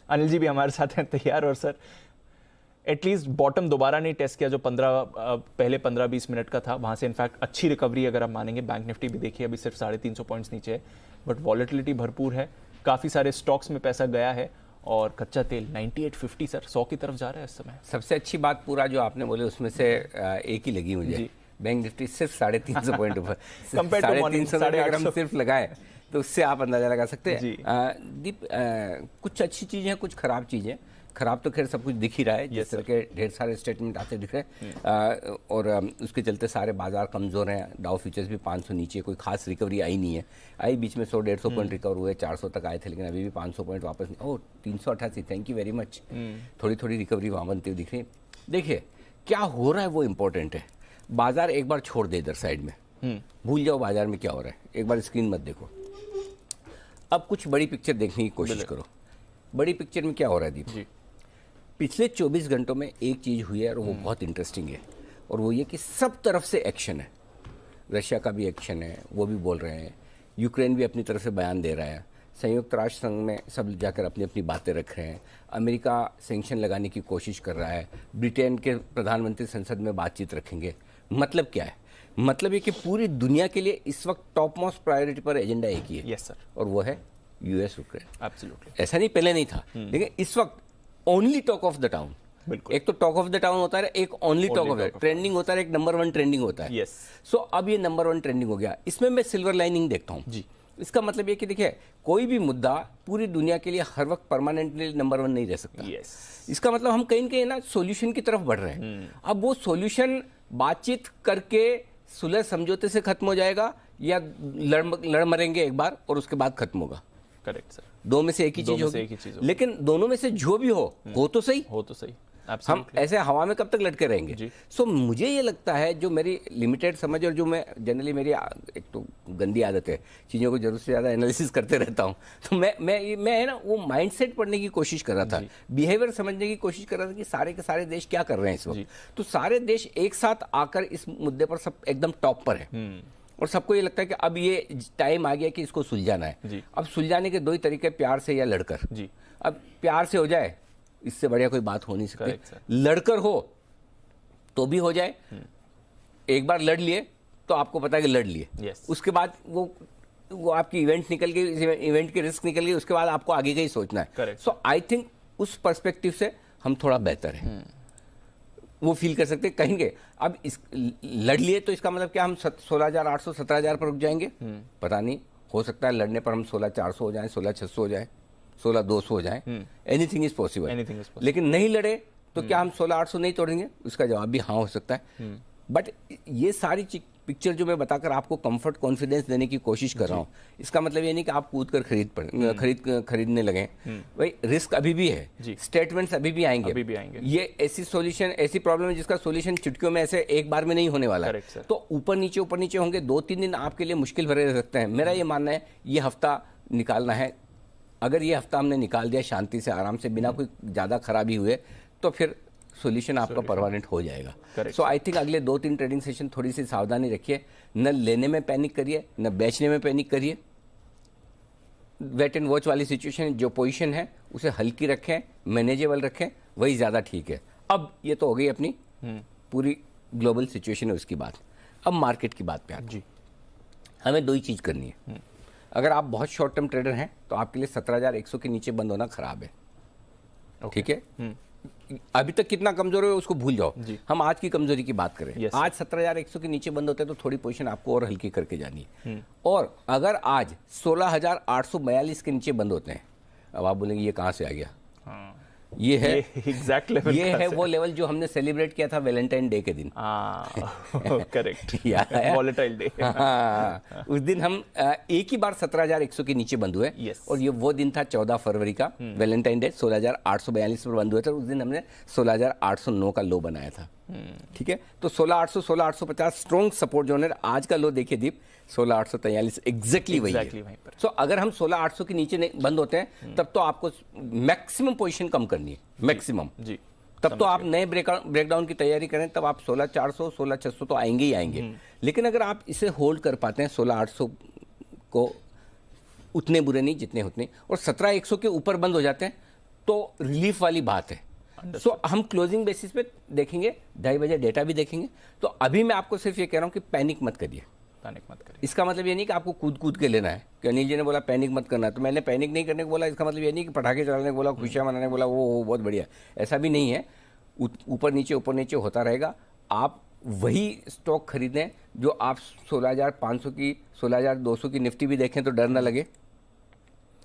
अनिल जी भी हमारे साथ हैं तैयार। और सर एटलीस्ट बॉटम दोबारा नहीं टेस्ट किया जो पहले 15-20 मिनट का था, वहां से इनफैक्ट अच्छी रिकवरी अगर आप मानेंगे। बैंक निफ्टी भी देखिए अभी सिर्फ 350 पॉइंट्स नीचे है, बट वॉलेटिलिटी भरपूर है, काफी सारे स्टॉक्स में पैसा गया है और कच्चा तेल 98.50 सर 100 की तरफ जा रहा है इस समय। सबसे अच्छी बात पूरा जो आपने बोले उसमें से एक ही लगी मुझे, बैंक निफ्टी सिर्फ 350 पॉइंट ऊपर, 350 अगर हम सिर्फ लगाए तो उससे आप अंदाजा लगा सकते हैं। दीप, कुछ अच्छी चीजें हैं, कुछ खराब चीजें। खराब तो खैर सब कुछ दिख ही रहा है, जिस तरह के ढेर सारे स्टेटमेंट आते दिख रहे हैं, और उसके चलते सारे बाजार कमजोर हैं। डाउ फ्यूचर्स भी 500 नीचे, कोई खास रिकवरी आई नहीं है। आई बीच में 100-150 पॉइंट रिकवर हुए, 400 तक आए थे, लेकिन अभी भी 500 पॉइंट वापस नहीं। ओह 388, थैंक यू वेरी मच। थोड़ी थोड़ी रिकवरी वहाँ बनती हुई दिख रही है। देखिए क्या हो रहा है वो इम्पोर्टेंट है। बाजार एक बार छोड़ दे इधर साइड में, भूल जाओ बाजार में क्या हो रहा है, एक बार स्क्रीन मत देखो। अब कुछ बड़ी पिक्चर देखने की कोशिश करो। बड़ी पिक्चर में क्या हो रहा है दीप? पिछले 24 घंटों में एक चीज़ हुई है और वो बहुत इंटरेस्टिंग है, और वो ये कि सब तरफ से एक्शन है। रशिया का भी एक्शन है, वो भी बोल रहे हैं, यूक्रेन भी अपनी तरफ से बयान दे रहा है, संयुक्त राष्ट्र संघ में सब जाकर अपनी अपनी बातें रख रहे हैं, अमेरिका सैंक्शन लगाने की कोशिश कर रहा है, ब्रिटेन के प्रधानमंत्री संसद में बातचीत रखेंगे। मतलब क्या है? मतलब ये कि पूरी दुनिया के लिए इस वक्त टॉप मोस्ट प्रायोरिटी पर एजेंडा एक ही है। Yes sir. और वो है यूएस यूक्रेन। एब्सोल्युटली। ऐसा नहीं पहले नहीं था, लेकिन इस वक्त only talk of the town. एक तो टॉक ऑफ द टाउन होता है, एक only talk of the trending होता है, एक नंबर 1 ट्रेंडिंग होता है। यस। सो अब ये नंबर 1 ट्रेंडिंग हो गया। इसमें मैं सिल्वर लाइनिंग देखता हूँ जी। इसका मतलब ये कि देखिए कोई भी मुद्दा पूरी दुनिया के लिए हर वक्त परमानेंटली नंबर 1 नहीं रह सकता। यस। इसका मतलब हम कहीं न कहीं ना सॉल्यूशन की तरफ बढ़ रहे हैं। अब वो सॉल्यूशन बातचीत करके सुलह समझौते से खत्म हो जाएगा या लड़ मरेंगे एक बार और उसके बाद खत्म होगा। Correct sir. दो में से एक ही चीज होगी, लेकिन दोनों में से जो भी हो तो सही, हो तो सही। हम ऐसे हवा में कब तक लटके रहेंगे? सो मुझे ये लगता है, जो मेरी लिमिटेड समझ और जो मैं जनरली मेरी एक तो गंदी आदत है, चीज़ों को जरूरत से ज़्यादा एनालिसिस करते रहता हूँ, तो मैं है ना वो माइंडसेट पढ़ने की कोशिश कर रहा था, बिहेवियर समझने की कोशिश कर रहा था कि सारे के सारे देश क्या कर रहे हैं इस वक्त। तो सारे देश एक साथ आकर इस मुद्दे पर सब एकदम टॉप पर है, और सबको ये लगता है कि अब ये टाइम आ गया कि इसको सुलझाना है। अब सुलझाने के 2 ही तरीके, प्यार से या लड़कर। अब प्यार से हो जाए, इससे बढ़िया कोई बात हो नहीं सकती। लड़कर हो तो भी हो जाए, एक बार लड़ लिए तो आपको पता है कि लड़ लिए, उसके बाद वो आपकी इवेंट निकल गई, इवेंट की रिस्क निकल गई, उसके बाद आपको आगे का ही सोचना है। सो आई थिंक उस पर्सपेक्टिव से हम थोड़ा बेहतर है, वो फील कर सकते कहेंगे। अब इस लड़ लिए तो इसका मतलब क्या हम 16,800 17,000 पर रुक जाएंगे? पता नहीं, हो सकता है लड़ने पर हम 16,400 हो जाएं, 16,600 हो जाएं, 16,200 हो जाएं। Anything is possible. लेकिन नहीं लड़े तो क्या हम 16,800 नहीं तोड़ेंगे? उसका जवाब भी हाँ हो सकता है। बट ये सारी पिक्चर जो मैं बताकर आपको कंफर्ट कॉन्फिडेंस देने की कोशिश कर रहा हूँ, इसका मतलब ये नहीं कि आप कूद कर खरीदने लगे। भाई रिस्क अभी भी है, स्टेटमेंट्स अभी भी आएंगे। ये ऐसी सॉल्यूशन, ऐसी प्रॉब्लम है जिसका सॉल्यूशन चुटकियों में ऐसे एक बार में नहीं होने वाला है। तो ऊपर नीचे होंगे, 2-3 दिन आपके लिए मुश्किल भरे रह सकते हैं। मेरा ये मानना है ये हफ्ता निकालना है। अगर ये हफ्ता हमने निकाल दिया शांति से, आराम से, बिना कोई ज़्यादा खराबी हुए, तो फिर सॉल्यूशन आपका परमानेंट हो जाएगा। सो आई थिंक अगले 2-3 ट्रेडिंग सेशन थोड़ी सी सावधानी रखिए, न लेने में पैनिक करिए, न बेचने में पैनिक करिए। वेट एंड वॉच वाली सिचुएशन, जो पोजीशन है उसे हल्की रखें, मैनेजेबल रखें, वही ज़्यादा ठीक है। अब ये तो हो गई अपनी पूरी ग्लोबल सिचुएशन है, उसकी बात। अब मार्केट की बात पे आते हैं। हमें 2 ही चीज़ करनी है। अगर आप बहुत शॉर्ट टर्म ट्रेडर हैं तो आपके लिए 17,100 के नीचे बंद होना खराब है। ठीक है, अभी तक कितना कमजोर है उसको भूल जाओ, हम आज की कमजोरी की बात करें। आज 17,100 के नीचे बंद होते हैं तो थोड़ी पोजीशन आपको और हल्की करके जानी है। और अगर आज 16,842 के नीचे बंद होते हैं, अब आप बोलेंगे ये कहां से आ गया? ये है एग्जैक्ट लेवल, ये है वो लेवल जो हमने सेलिब्रेट किया था वैलेंटाइन डे के दिन। Correct, volatile day. उस दिन हम एक ही बार 17,100 के नीचे बंद हुए, और ये वो दिन था 14 फरवरी का, वैलेंटाइन डे। 16,842 पर बंद हुए थे। उस दिन हमने 16,809 का लो बनाया था। ठीक है, तो 16,800 16,850 स्ट्रॉन्ग सपोर्ट जोन है। आज का लो देखिए दीप, 16,843 एग्जैक्टली वही है। सो अगर हम 16,800 के नीचे नहीं बंद होते हैं तब तो आपको मैक्सिमम पोजीशन कम करनी है, मैक्सिमम जी। तब तो आप नए ब्रेकडाउन की तैयारी करें, तब आप 16,400 16,600 तो आएंगे ही आएंगे। लेकिन अगर आप इसे होल्ड कर पाते हैं 16,800 को, उतने बुरे नहीं जितने उतने, और 17,100 के ऊपर बंद हो जाते हैं तो रिलीफ वाली बात है। सो हम क्लोजिंग बेसिस पे देखेंगे, 2:30 बजे डेटा भी देखेंगे। तो अभी मैं आपको सिर्फ ये कह रहा हूँ कि पैनिक मत करिए। पैनिक मत करिए। इसका मतलब ये नहीं कि आपको कूद कूद के लेना है कि अनिल जी ने बोला पैनिक मत करना, तो मैंने पैनिक नहीं करने को बोला। इसका मतलब ये नहीं कि पटाखे चलाने को बोला, खुशियां मनाने को बोला, वो बहुत बढ़िया, ऐसा भी नहीं है। ऊपर नीचे होता रहेगा। आप वही स्टॉक खरीदें जो आप 16,500 की, 16,200 की निफ्टी भी देखें तो डर ना लगे।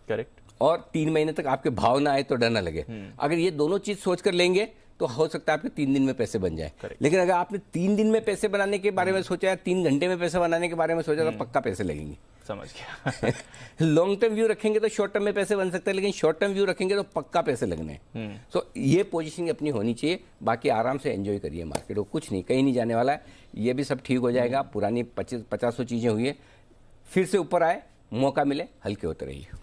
करेक्ट। और 3 महीने तक आपके भाव ना आए तो डर ना लगे। अगर ये दोनों चीज सोच कर लेंगे तो हो सकता है आपके 3 दिन में पैसे बन जाए। लेकिन अगर आपने 3 दिन में पैसे बनाने के बारे में सोचा या 3 घंटे में पैसे बनाने के बारे में सोचा तो पक्का पैसे लगेंगे। समझ गया। लॉन्ग टर्म व्यू रखेंगे तो शॉर्ट टर्म में पैसे बन सकते हैं, लेकिन शॉर्ट टर्म व्यू रखेंगे तो पक्का पैसे लगने हैं। सो ये पोजीशनिंग अपनी होनी चाहिए। बाकी आराम से एंजॉय करिए मार्केट को, कुछ नहीं, कहीं नहीं जाने वाला है। ये भी सब ठीक हो जाएगा। पुरानी 50-100 चीजें हुई है, फिर से ऊपर आए, मौका मिले, हल्के होते रहिए।